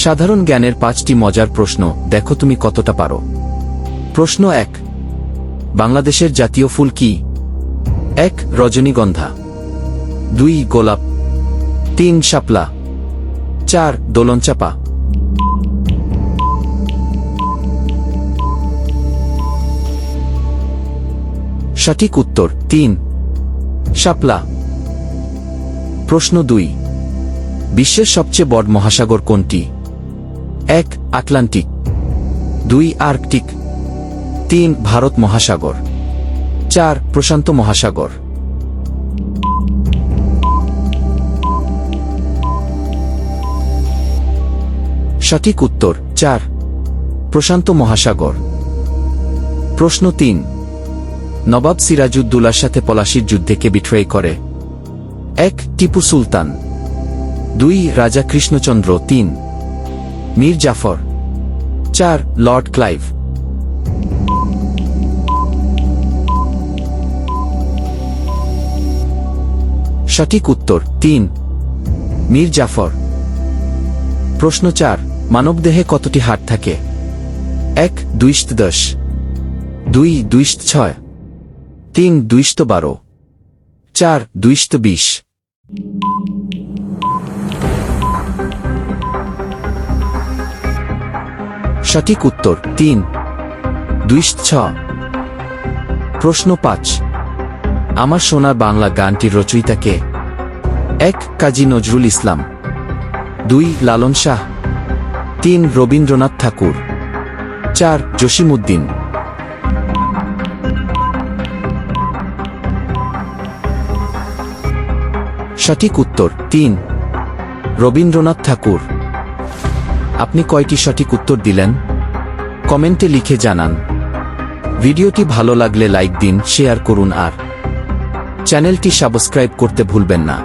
সাধারণ জ্ঞানের 5টি মজার প্রশ্ন, দেখো তুমি কতটা পারো। প্রশ্ন 1। বাংলাদেশের জাতীয় ফুল কি? 1. রজনীগন্ধা, 2. গোলাপ, 3. শাপলা, 4. দোলনচাঁপা। সঠিক উত্তর 3. শাপলা। প্রশ্ন 2। বিশ্বের সবচেয়ে বড় মহাসাগর কোনটি? 1. আটলান্টিক, 2. আর্কটিক, 3. ভারত মহাসাগর, 4. প্রশান্ত মহাসাগর। সঠিক উত্তর 4. প্রশান্ত মহাসাগর। প্রশ্ন 3। নবাব সিরাজউদ্দৌলার সাথে পলাশীর যুদ্ধে কে বিট্রেই করে? 1. টিপু সুলতান, 2. রাজা কৃষ্ণচন্দ্র, 3. মীর জাফর, 4. Lord Clive. সঠিক উত্তর 3. মীর জাফর। প্রশ্ন 4। মানবদেহে কতটি হাড় থাকে? 1. 210, 2. 206, 3. 212, 4. 220। সঠিক উত্তর 3. 206। প্রশ্ন 5। আমার সোনার বাংলা গানটির রচয়িতা কে? 1. কাজী নজরুল ইসলাম, 2. লালন শাহ, 3. রবীন্দ্রনাথ ঠাকুর, 4. জসিমউদ্দিন। সঠিক উত্তর 3. রবীন্দ্রনাথ ঠাকুর। আপনি কয়টি সঠিক উত্তর দিলেন? কমেন্টে লিখে জানান। ভিডিওটি ভালো লাগলে লাইক দিন, শেয়ার করুন আর চ্যানেলটি সাবস্ক্রাইব করতে ভুলবেন না।